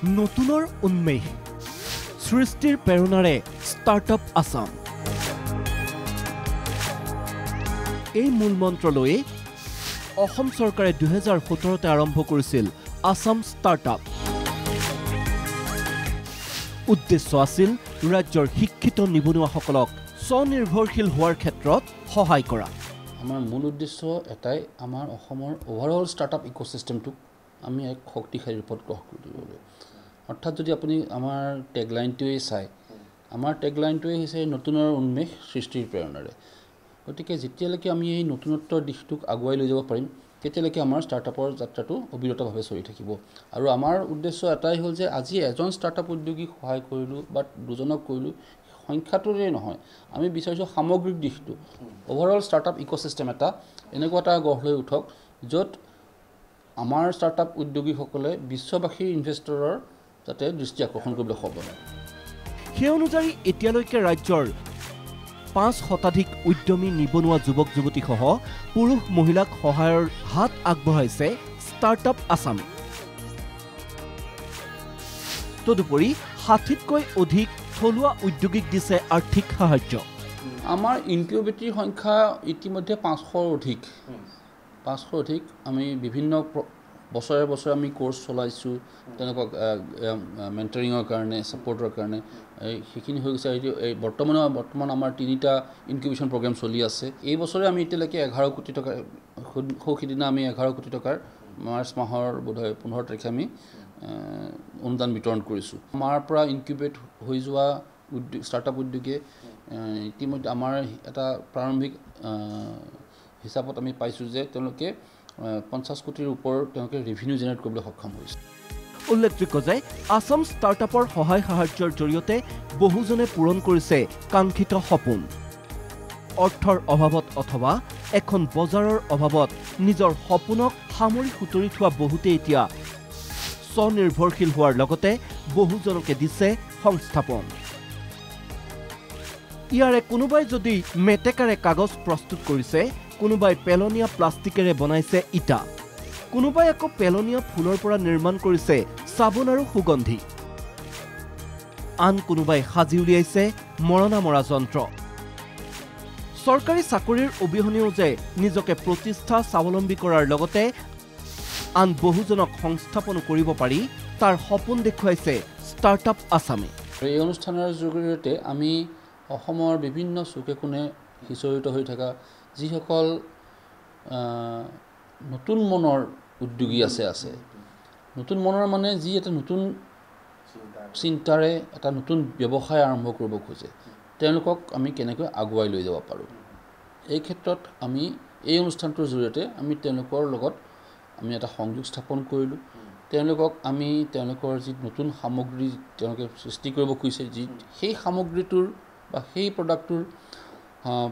নতুনৰ উন্মেষ সৃষ্টিৰ প্ৰেৰণাৰে ষ্টাৰ্টআপ আসাম এই মূলমন্ত্ৰ লৈ অসম চৰকাৰে 2017 তে আৰম্ভ কৰিছিল আসাম ষ্টাৰ্টআপ উদ্দেশ্য আছিল ৰাজ্যৰ শিক্ষিত নিবনুৱাসকলক স্বনিৰ্ভৰশীল হোৱাৰ ক্ষেত্ৰত সহায় কৰা আমাৰ মূল উদ্দেশ্য এটাই আমাৰ অসমৰ ওভাৰঅল ষ্টাৰ্টআপ ইকোসিস্টেমটো আমি এক শক্তিশালী ৰূপত গ্ৰহণ কৰিবলৈ অৰ্থাৎ যদি আপুনি আমাৰ টেগলাইনটোৱে চাই আমাৰ টেগলাইনটোৱে হৈছে নতুনৰ উন্মেষ সৃষ্টিৰ প্ৰেৰণাৰে গতিকে যেতিয়ালৈকে আমি এই নতুনত্বৰ দিশটোক আগুৱাই লৈ যাব পাৰিম তেতিয়ালৈকে আমাৰ ষ্টাৰ্টআপৰ যাত্ৰাটো অবিৰতভাৱে চলি থাকিব আৰু আমাৰ উদ্দেশ্য এটাই হ'ল যে আজি এজন ষ্টাৰ্টআপ উদ্যোগীক সহায় কৰিলোঁ বা দুজনক কৰিলোঁ সংখ্যাটোৰে নহয় আমি বিচাৰিছোঁ সামগ্ৰিক দিশটো ওভাৰঅল ষ্টাৰ্টআপ ইকোসিস্টেম এটা এনেকুৱা এটা গঢ় লৈ উঠক য'ত আমাৰ ষ্টাৰ্টআপ উদ্যোগীসকলে বিশ্ববাসীৰ ইনভেষ্টৰৰ যাতে দৃষ্টি আকৰ্ষণ কৰিবলৈ সক্ষম হয় সেই অনুযায়ী এতিয়ালৈকে ৰাজ্যৰ 5% উদ্যমী নিবনুৱা যুৱক যুৱতীসহ পুৰুষ মহিলাক সহায়ৰ হাত আগবঢ়াইছে ষ্টাৰ্টআপ আসামে তদুপৰি 60তকৈ অধিক থলুৱা উদ্যোগীক দিছে আৰ্থিক সাহায্য আমাৰ ইনকিউবেটৰীৰ সংখ্যা ইতিমধ্যে 500ৰ অধিক আমি বিভিন্ন বছৰে বছৰে আমি কোৰ্স চলাইছোঁ তেনেকুৱা মেন্টৰিঙৰ কাৰণে সাপোৰ্টৰ কাৰণে সেইখিনি হৈ গৈছে এই বৰ্তমান আমাৰ 3টা ইনকিউবেশ্যন প্ৰগ্ৰাম চলি আছে এই বছৰে আমি এতিয়ালৈকে 11 কোটি টকা সৌখিদিনা আমি 11 কোটি টকাৰ মাৰ্চ মাহৰ বোধহয় 15 তাৰিখে আমি অনুদান বিতৰণ কৰিছোঁ আমাৰ পৰা ইনকিউবেট হৈ যোৱা ষ্টাৰ্টআপ উদ্যোগে ইতিমধ্যে আমাৰ এটা প্ৰাৰম্ভিক হিচাপত আমি পাইছোঁ যে তেওঁলোকে 50 কোটিৰ ওপৰ তেওঁলোকে ৰেভিনিউ জেনেৰেট কৰিবলৈ সক্ষম হৈছে উল্লেখযোগ্য যে আসাম ষ্টাৰ্টআপৰ সহায় সাহায্যৰ জৰিয়তে বহুজনে পূৰণ কৰিছে কাংক্ষিত সপোন অৰ্থৰ অভাৱত অথবা এখন বজাৰৰ অভাৱত নিজৰ সপোনক সামৰি সুতৰি থোৱা বহুতে এতিয়া স্বনিৰ্ভৰশীল হোৱাৰ লগতে বহুজনকে দিছে সংস্থাপন ইয়াৰে কোনোবাই যদি মেটেকাৰে কাগজ প্ৰস্তুত কৰিছে কোনোবাই পেলনীয়া প্লাষ্টিকেৰে বনাইছে ইটা কোনোবাই আকৌ পেলনীয়া ফুলৰ পৰা নিৰ্মাণ কৰিছে সাবুন আৰু সুগন্ধি আন কোনোবাই সাজি উলিয়াইছে মৰণা মৰা যন্ত্ৰ চৰকাৰী চাকৰিৰ অবিহনেও যে নিজকে প্ৰতিষ্ঠা স্বাৱলম্বী কৰাৰ লগতে আন বহুজনক সংস্থাপন কৰিব পাৰি তাৰ সপোন দেখুৱাইছে ষ্টাৰ্টআপ আসামে এই অনুষ্ঠানৰ জৰিয়তে আমি অসমৰ বিভিন্ন চুকে কোণে সিঁচৰিত হৈ থকা যিসকল নতুন মনৰ উদ্যোগী আছে নতুন মনৰ মানে যি এটা নতুন চিন্তাৰে এটা নতুন ব্যৱসায় আৰম্ভ কৰিব খোজে তেওঁলোকক আমি কেনেকৈ আগুৱাই লৈ যাব পাৰোঁ এই ক্ষেত্ৰত আমি এই অনুষ্ঠানটোৰ জৰিয়তে আমি তেওঁলোকৰ লগত আমি এটা সংযোগ স্থাপন কৰিলোঁ তেওঁলোকক আমি তেওঁলোকৰ যি নতুন সামগ্ৰী তেওঁলোকে সৃষ্টি কৰিব খুজিছে যি সেই সামগ্ৰীটোৰ বা সেই প্ৰডাক্টটোৰ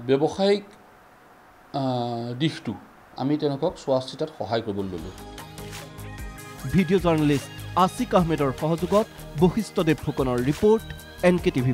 ব্যৱসায়িক দিশটো আমি তেওঁলোকক চোৱা চিতাত সহায় কৰিবলৈ ল'লোঁ ভিডিঅ' জাৰ্নেলিষ্ট আছিক আহমেদৰ সহযোগত বশিষ্ঠদেৱ ফুকনৰ ৰিপৰ্ট NKTV+